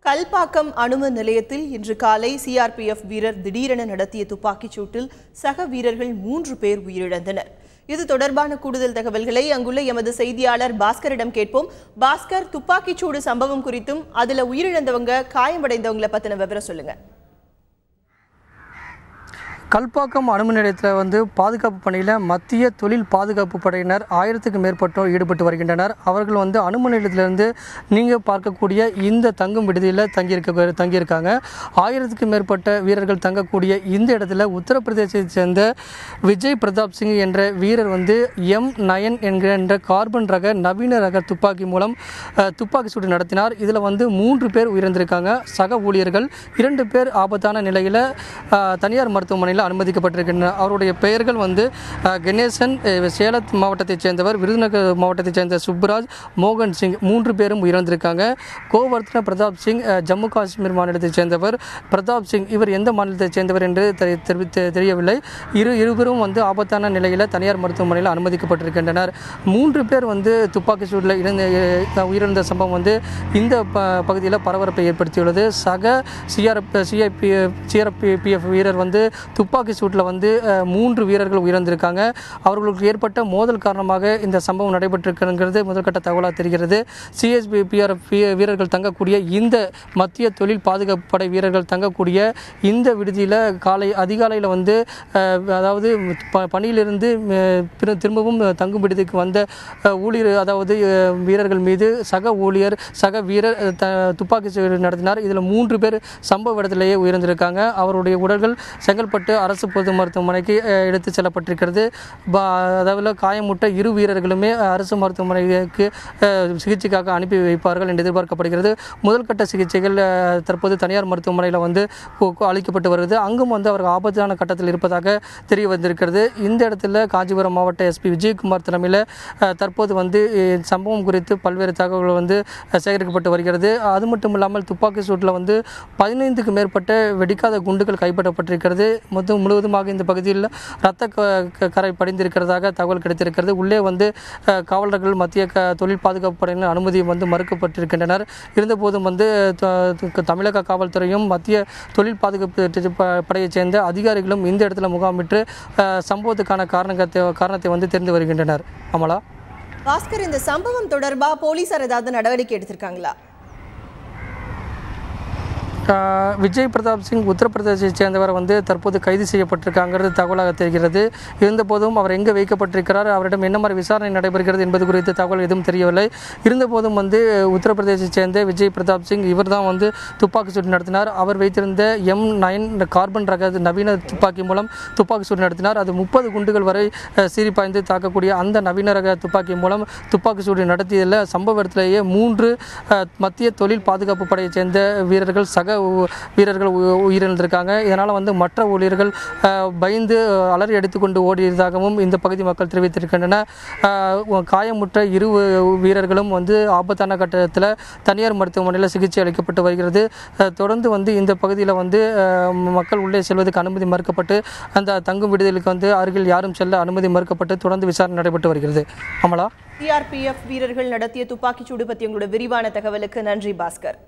கல்பாக்கம் அணுமின் நிலையத்தில் இன்று காலை சிஆர்பிஎஃப் வீரர் திடீரென நடத்திய துப்பாக்கிச் சூட்டில் சக வீரர்கள் 3 பேர் உயிரிழந்தனர். இது தொடர்பான கூடுதல் தகவல்களை அங்குள்ள எமது செய்தியாளர் பாஸ்கரிடம் கேட்போம். பாஸ்கர், துப்பாக்கிச் சூடு சம்பவம் குறித்தும் அதுல உயிரிழந்தவங்க காயமடைந்தவங்களை பத்தின விவரம் சொல்லுங்க. கல்பாக்கம் அணுமின் நிலையத்தில் பாதுகாப்பு பணியில் மத்திய தொழில் பாதுகாப்பு படையினர் 1000க்கும் மேற்பட்டோர் ஈடுபட்டு வருகின்றனர். அவர்கள் அணுமின் நிலையத்திலிருந்து நீங்கள் பார்க்கக்கூடிய இந்த தங்கும் விடுதியில் தங்கியிருக்காங்க. 1000க்கும் மேற்பட்ட வீரர்கள் தங்கக்கூடிய இந்த இடத்துல உத்தரப்பிரதேசத்தை சேர்ந்த விஜய் பிரதாப் சிங் என்ற வீரர் M9 என்கின்ற கார்பன் ரக நவீன ரக துப்பாக்கி மூலம் துப்பாக்கி சூடு நடத்தினார். இதில் 3 பேர் உயிரிழந்திருக்காங்க. சக ஊழியர்கள் 2 பேர் ஆபத்தான நிலையில் தனியார் மருத்துவமனையில் அனுமதிக்கப்பட்டிருக்கின்றனர். அவருடைய பெயர்கள் கணேசன், சேலம் மாவட்டத்தைச் சேர்ந்தவர், விருதுநகர் மாவட்டத்தைச் சேர்ந்த சுப்ராஜ், மோகன் சிங் 3 பேரும் உயிரிழந்திருக்காங்க. கோவர்தன பிரதாப் சிங் ஜம்மு காஷ்மீர் மாநிலத்தைச் சேர்ந்தவர். பிரதாப் சிங் இவர் எந்த மாநிலத்தைச் சேர்ந்தவர் என்று தெரியவில்லை. இருவரும் ஆபத்தான நிலையில் தனியார் மருத்துவமனையில் அனுமதிக்கப்பட்டிருக்கின்றனர். 3 பேர் துப்பாக்கி சூடில் உயிரிழந்த சம்பவம் இந்த பகுதியில் பரபரப்பை ஏற்படுத்தியுள்ளது. சக சிஆர்பிஎஃப் வீரர் துப்பாக்கி சூட்டில் 3 வீரர்கள் உயிரிழந்திருக்காங்க. அவர்களுக்கு ஏற்பட்ட மோதல் காரணமாக இந்த சம்பவம் நடைபெற்றிருக்கிறது முதல்கட்ட தகவலாக தெரிகிறது. சிஎஸ்பிஆர்எஃப் வீரர்கள் தங்கக்கூடிய இந்த மத்திய தொழில் பாதுகாப்பு படை வீரர்கள் தங்கக்கூடிய இந்த விடுதியில் அதிகாலையில் அதாவது பணியிலிருந்து திரும்பவும் தங்கும் விடுதிக்கு வந்த ஊழியர் வீரர்கள் மீது சக வீரர் துப்பாக்கி சூடு நடத்தினார். இதில் 3 பேர் சம்பவ இடத்திலேயே உயிரிழந்திருக்காங்க. அவருடைய உடல்கள் செங்கல்பட்டு அரசு பொது மருத்துவமனைக்கு எடுத்து செல்லப்பட்டிருக்கிறது. அதாவது காயமுற்ற 2 வீரர்களுமே அரசு மருத்துவமனைக்கு சிகிச்சைக்காக அனுப்பி வைப்பார்கள் என்று எதிர்பார்க்கப்படுகிறது. முதல்கட்ட சிகிச்சைகள் தற்போது தனியார் மருத்துவமனையில் அளிக்கப்பட்டு வருகிறது. அங்கும் அவர்கள் ஆபத்தான கட்டத்தில் இருப்பதாக தெரிய வந்திருக்கிறது. இந்த இடத்துல காஞ்சிபுரம் மாவட்ட எஸ்பி விஜயகுமார் தலைமையில் தற்போது சம்பவம் குறித்து பல்வேறு தகவல்கள் சேகரிக்கப்பட்டு வருகிறது. அது மட்டும் இல்லாமல் துப்பாக்கி சூட்டில் 15க்கும் மேற்பட்ட வெடிக்காத குண்டுகள் கைப்பற்றப்பட்டிருக்கிறது. முழுவதுமாக இந்த பகுதியில் இரத்த கரை படிந்திருக்கிறதாக தகவல் கிடைத்திருக்கிறது. உள்ளே காவலர்கள் மத்திய தொழில் பாதுகாப்பு படையினர் அனுமதி மறுக்கப்பட்டிருக்கின்றனர். இருந்தபோதும் தமிழக காவல்துறையும் மத்திய தொழில் பாதுகாப்பு படையைச் சேர்ந்த அதிகாரிகளும் இந்த இடத்துல முகாமிட்டு சம்பவத்துக்கான காரணத்தை தெரிந்து வருகின்றனர். அமலா, பாஸ்கர், இந்த சம்பவம் தொடர்பாக போலீசார் ஏதாவது நடவடிக்கை எடுத்திருக்காங்களா? விஜய் பிரதாப் சிங் உத்தரப்பிரதேசத்தைச் சேர்ந்தவர் தற்போது கைது செய்யப்பட்டிருக்காங்கிறது தகவலாக தெரிகிறது. இருந்தபோதும் அவர் எங்கே வைக்கப்பட்டிருக்கிறார், அவரிடம் என்ன மாதிரி விசாரணை நடைபெறுகிறது என்பது குறித்து தகவல் எதுவும் தெரியவில்லை. இருந்தபோதும் உத்தரப்பிரதேசத்தைச் சேர்ந்த விஜய் பிரதாப் சிங் இவர் தான் துப்பாக்கி சூடு நடத்தினார். அவர் வைத்திருந்த M9 கார்பன் ரக நவீன துப்பாக்கி மூலம் துப்பாக்கி சூடு நடத்தினார். அது 30 குண்டுகள் வரை சீறிப்பாய்ந்து தாக்கக்கூடிய அந்த நவீன ரக துப்பாக்கி மூலம் துப்பாக்கி சூடு நடத்தியதில் சம்பவ இடத்திலேயே 3 மத்திய தொழில் பாதுகாப்பு படையைச் சேர்ந்த வீரர்கள் சக வீரர்கள் உயிரிழந்திருக்காங்க. இதனால் மற்ற ஊழியர்கள் பயந்து அலறி அடித்துக்கொண்டு ஓடியதாகவும் இந்த பகுதி மக்கள் தெரிவித்திருக்கின்றனர். காயமுற்ற 2 வீரர்களும் ஆபத்தான கட்டத்தில் தனியார் மருத்துவமனையில் சிகிச்சை அளிக்கப்பட்டு வருகிறது. தொடர்ந்து இந்த பகுதியில் மக்கள் உள்ளே செல்வதற்கு அனுமதி மறுக்கப்பட்டு அந்த தங்கும் விடுதலுக்கு அருகில் யாரும் செல்ல அனுமதி மறுக்கப்பட்டு தொடர்ந்து விசாரணை நடைபெற்று வருகிறது. அமலா, சிஆர்பிஎஃப் வீரர்கள் நடத்திய துப்பாக்கிச்சூடு பற்றி உங்களோட விரிவான தகவலுக்கு நன்றி பாஸ்கர்.